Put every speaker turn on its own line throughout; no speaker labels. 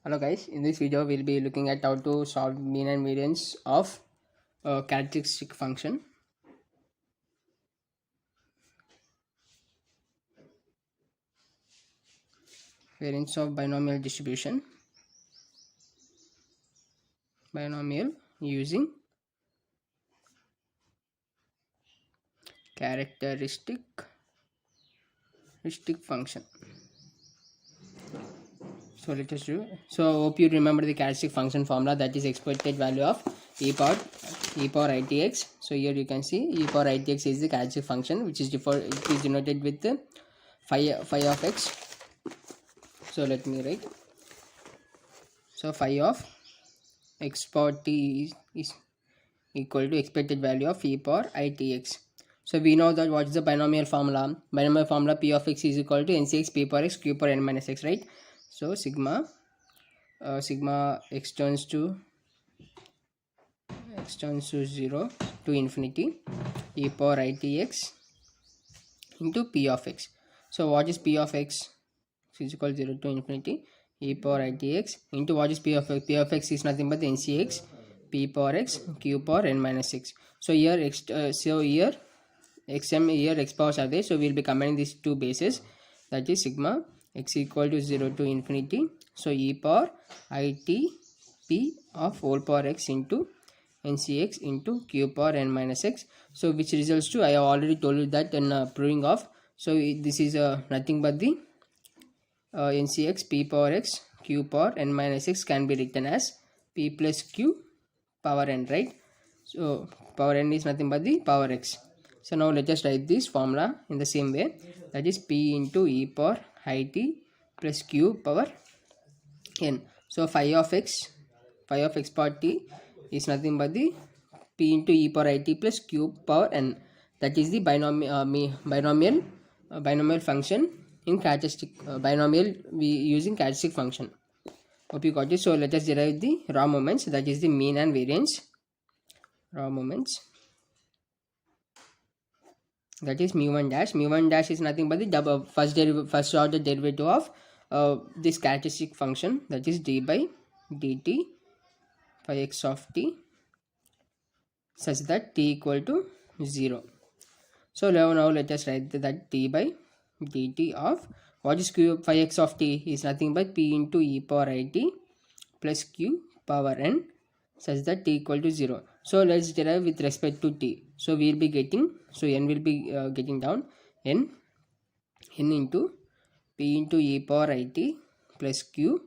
Hello guys, in this video we'll be looking at how to solve mean and variance of a characteristic function. Variance of binomial distribution. Binomial using characteristic function. So let us do. So hope you remember the characteristic function formula, that is expected value of e power itx. So here you can see e power itx is the characteristic function which is denoted with the phi of x. So let me write. So phi of x power t is equal to expected value of e power itx. So we know that what is the binomial formula? Binomial formula p of x is equal to ncx p power x q power n minus x, right? So sigma x turns to 0 to infinity e power itx into p of x. So what is p of x? Is equal to 0 to infinity e power itx into what is p of x? P of x is nothing but ncx p power x q power n minus x. So here x powers are there, so we'll be combining these two bases, that is sigma x equal to 0 to infinity, so e power it p of whole power x into ncx into q power n minus x. So which results to, I have already told you that in proving of. So this is nothing but the ncx p power x q power n minus x can be written as p plus q power n, right? So power n is nothing but the power x. So now let us write this formula in the same way, that is p into e power it plus q power n. So phi of x power t is nothing but the p into e power it plus q power n. That is the binomial function in characteristic binomial we using characteristic function. Hope you got it. So let us derive the raw moments, that is the mean and variance. Raw moments, that is mu1 dash. Mu1 dash is nothing but the first order derivative of this characteristic function, that is d by dt phi x of t such that t equal to 0. So now let us write that d by dt of what is q phi x of t is nothing but p into e power it plus q power n such that t equal to 0. So let's derive with respect to t. So we will be getting, so n will be getting down, n into p into e power it plus q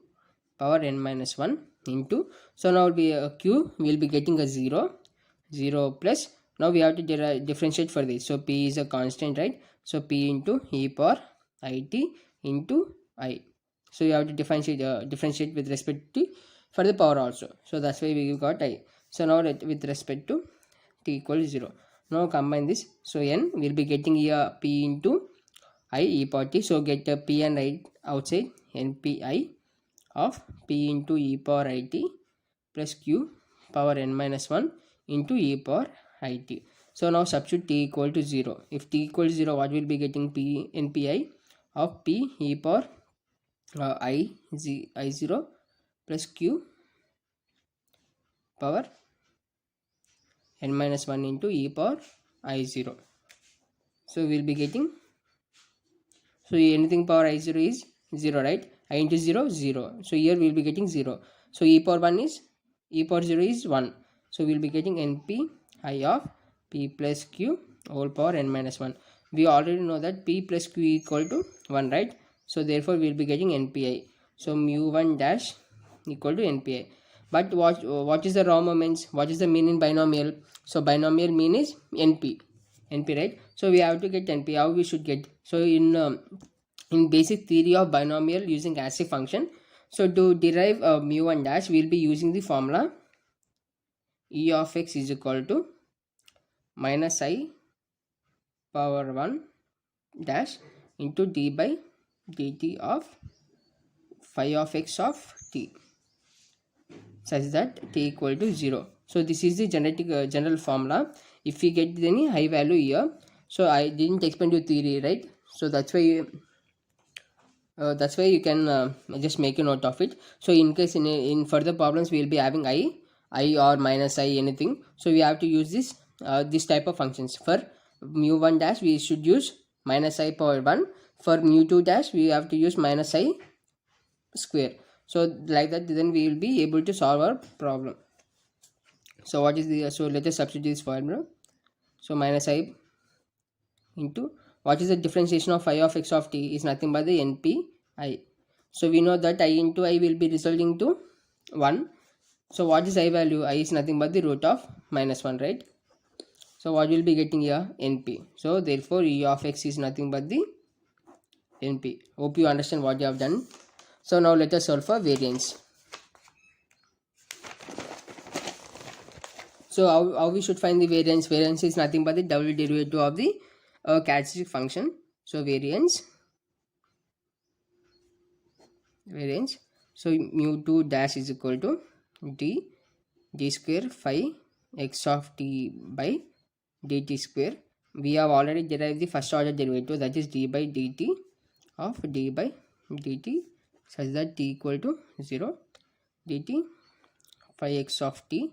power n minus 1 into, so now q will be getting a 0 plus, now we have to differentiate for this. So p is a constant, right? So p into e power it into I. So you have to differentiate with respect to for the power also. So that's why we got I. So now with respect to t equal to 0. Now combine this. So n will be getting here p into I e power t. So get p and I outside, npi of p into e power it plus q power n minus 1 into e power it. So now substitute t equal to 0. If t equal to 0, what will be getting? P npi of p e power I0 plus q power n minus 1 into e power I0. So we will be getting, so anything power I0 is 0, right? I into 0, 0. So here we will be getting 0. So e power 1 is, e power 0 is 1. So we will be getting np I of p plus q whole power n minus 1. We already know that p plus q equal to 1, right? So therefore we will be getting npi. So mu1 dash equal to npi. But what is the raw moments? What is the mean in binomial? So binomial mean is np, right? So we have to get np. How we should get? So in basic theory of binomial using characteristic function, so to derive mu1 dash, we will be using the formula e of x is equal to minus I power 1 dash into d by dt of phi of x of t such that t equal to 0. So this is the general formula. If we get any high value here, so I didn't explain you theory, right? So that's why That's why you can just make a note of it. So in case in further problems we will be having I or minus I anything, so we have to use this type of functions. For mu1 dash we should use minus I power 1, for mu2 dash we have to use minus I square. So like that then we will be able to solve our problem. So what is the, so let us substitute this formula. So minus I into, what is the differentiation of I of x of t is nothing but the npi. So we know that I into I will be resulting to 1. So what is I value? I is nothing but the root of minus 1, right? So what will be getting here? Np. So therefore E of x is nothing but the np. Hope you understand what you have done. So now let us solve for variance. So how we should find the variance? Variance is nothing but the double derivative of the characteristic function. So variance, so mu2 dash is equal to d square phi x of t by dt square. We have already derived the first order derivative, that is d by dt of d by dt such that t equal to 0, dt phi x of t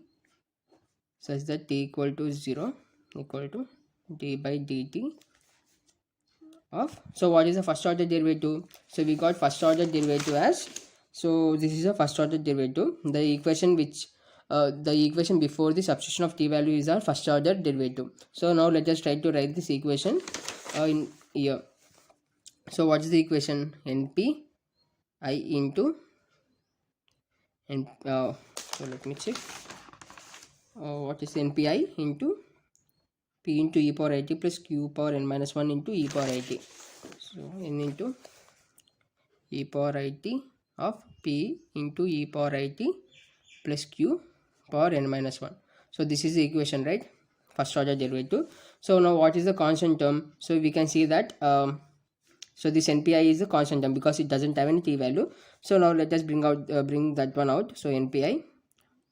such that t equal to 0 equal to d by dt of, so what is the first order derivative? So we got first order derivative as, so this is a first order derivative. The equation which the equation before the substitution of t value is our first order derivative. So now let us try to write this equation in here. So what is the equation? Np I into n, so let me check what is npi into p into e power it plus q power n minus 1 into e power it. So n into e power it of p into e power it plus q power n minus 1. So this is the equation, right? First order derivative. So now what is the constant term? So we can see that so this npi is the constant term because it doesn't have any t value. So now let us bring that one out. So npi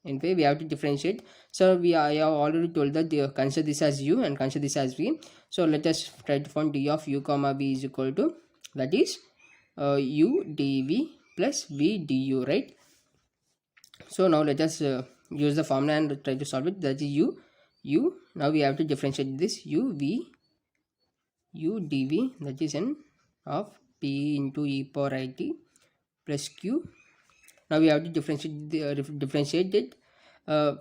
we have to differentiate. So I have already told that they consider this as u and consider this as v. So let us try to find d of u comma v is equal to, that is u dv plus v du, right? So now let us use the formula and try to solve it. That is u. Now we have to differentiate this u dv, that is n of p into e power it plus q. Now we have to differentiate it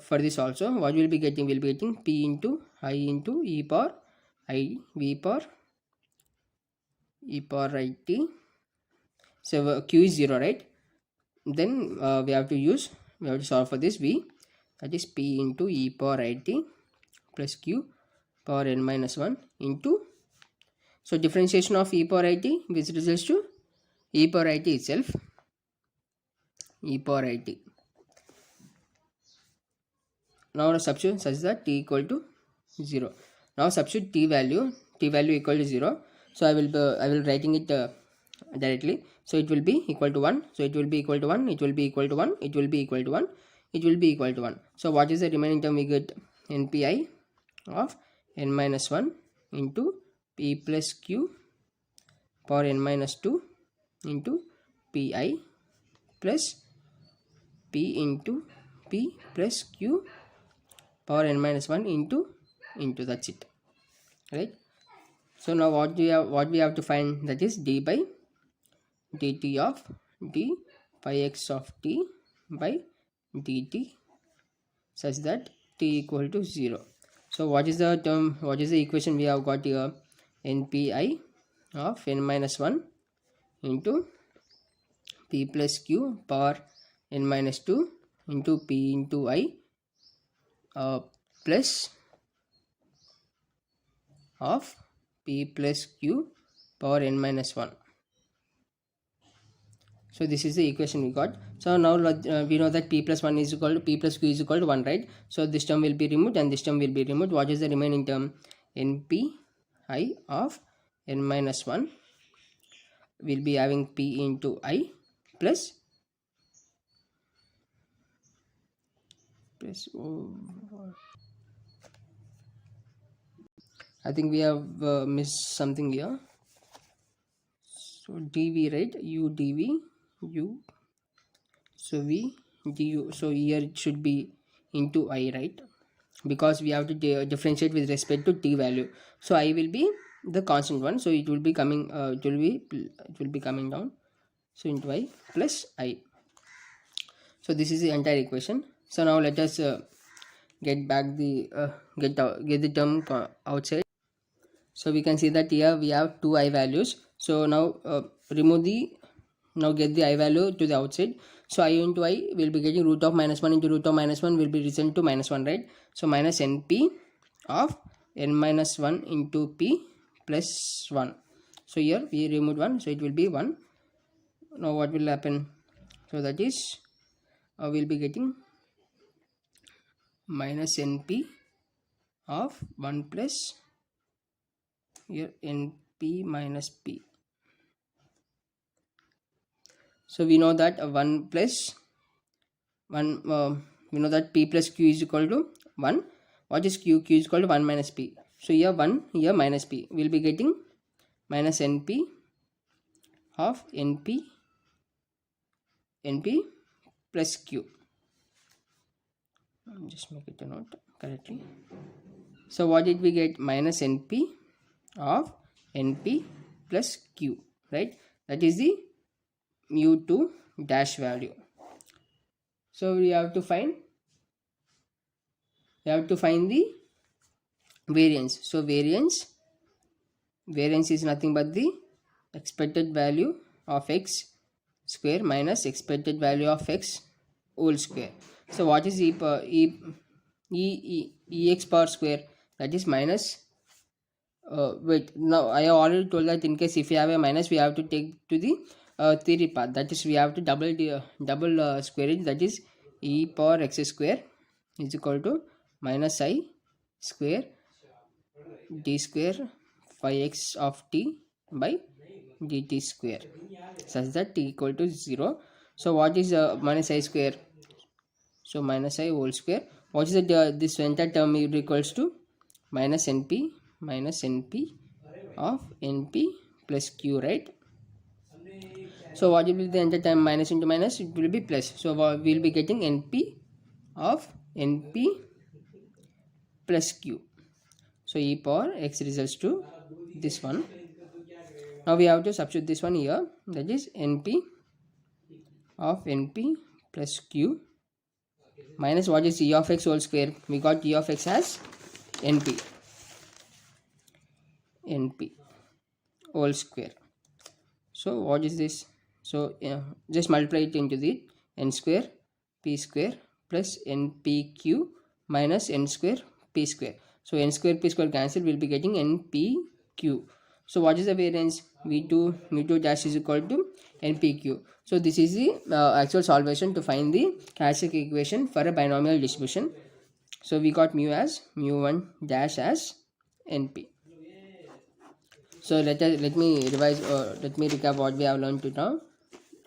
for this also. What we will be getting? We will be getting p into I into e power I v power e power it. So q is 0, right? Then we have to solve for this v, that is p into e power it plus q power n minus 1 into, so differentiation of e power it which results to e power it itself, e power it. Now substitute such that t equal to 0. Now substitute t value equal to 0. So I will writing it directly. So it will be equal to 1. So it will be equal to 1. It will be equal to 1. It will be equal to 1. It will be equal to 1. So what is the remaining term? We get npi of n minus 1 into p plus q power n minus 2 into pi plus p into p plus q power n minus 1 into that's it, right? So now what we have to find, that is d by dt of d phi x of t by dt such that t equal to 0. So what is the term, what is the equation we have got here? npi of n minus 1 into p plus q power n minus 2 into p into I plus of p plus q power n minus 1. So this is the equation we got. So now we know that p plus 1 is equal to p plus q is equal to 1, right? So this term will be removed and this term will be removed. What is the remaining term? np I of n minus 1 will be having p into I plus I think we have missed something here. So dv, right? U dv, u, so v du. So here it should be into I, right? Because we have to differentiate with respect to t value. So I will be the constant one, so it will be coming, it will be coming down, so into I plus I. So this is the entire equation. So now let us get back the get the term outside. So we can see that here we have two I values. So now remove the, now get the I value to the outside. So I into I will be getting root of minus 1 into root of minus 1 will be returned to minus 1, right? So minus np of n minus 1 into p plus 1. So here we removed 1, so it will be 1. Now what will happen? So that is we'll be getting minus np of 1 plus here np minus p. So we know that 1 plus 1, we know that p plus q is equal to 1. What is q? Q is equal to 1 minus p. So here 1, here minus p. We will be getting minus np of np plus q. Just make it a note correctly. So what did we get? Minus np of np plus q, right? That is the mu2 dash value. So we have to find the variance. So variance is nothing but the expected value of x square minus expected value of x whole square. So what is ex power square? That is minus, wait, now I have already told that in case if you have a minus, we have to take to the theory part. That is, we have to double square it. That is e power x square is equal to minus I square d square phi x of t by dt square, such that t equal to 0. So what is minus I square? So minus I whole square. What is it? This entire term equals to minus np of np plus q, right? So what will be the entire term? Minus into minus, it will be plus. So we will be getting np of np plus q. So e power x results to this one. Now we have to substitute this one here. That is np of np plus q minus what is e of x whole square? We got e of x as np whole square. So what is this? So just multiply it into the n square p square plus npq minus n square p square. So n square p square cancel, will be getting npq. So what is the variance? v2 dash is equal to npq. So this is the actual solution to find the characteristic equation for a binomial distribution. So we got mu1 dash as np. So let me revise, let me recap what we have learned to now.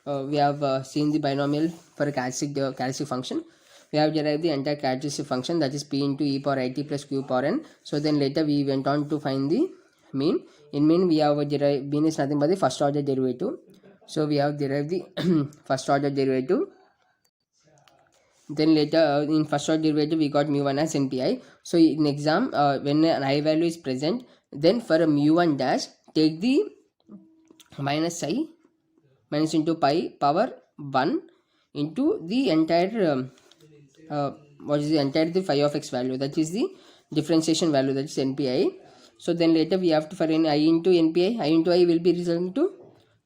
We have seen the binomial for a characteristic function. We have derived the entire characteristic function, that is p into e power it plus q power n. So then later we went on to find the mean. In mean we have derived, mean is nothing but the first order derivative. So we have derived the first order derivative. Then later in first order derivative we got mu1 as npi. So in exam when an I value is present, then for a mu1 dash take the minus I minus into pi power 1 into the entire what is the entire the phi of x value, that is the differentiation value, that is npi. So then later we have to, for an I into npi, I into I will be resulting to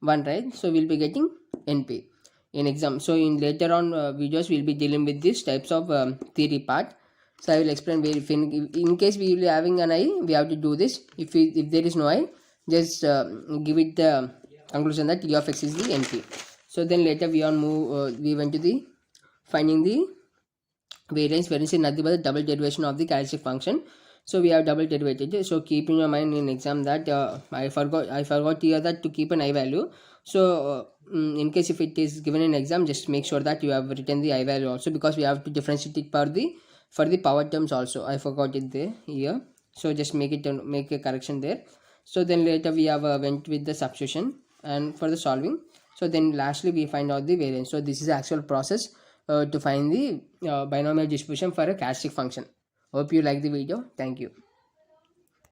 1, right? So we will be getting np in exam. So in later on videos we will be dealing with these types of theory part. So I will explain where, if in case we will be having an I, we have to do this. If there is no I, just give it the conclusion that e of x is the np. So then later we went to the finding the variance. Variance is nothing but the double derivation of the characteristic function. So we have double derivated. So keep in your mind in exam that I forgot here that to keep an I value. So in case if it is given in exam, just make sure that you have written the I value also, because we have to differentiate it for the power terms also. I forgot it there here. So just make a correction there. So then later we have went with the substitution. and for the solving. So then lastly we find out the variance. So this is the actual process to find the binomial distribution for a characteristic function. Hope you like the video. Thank you.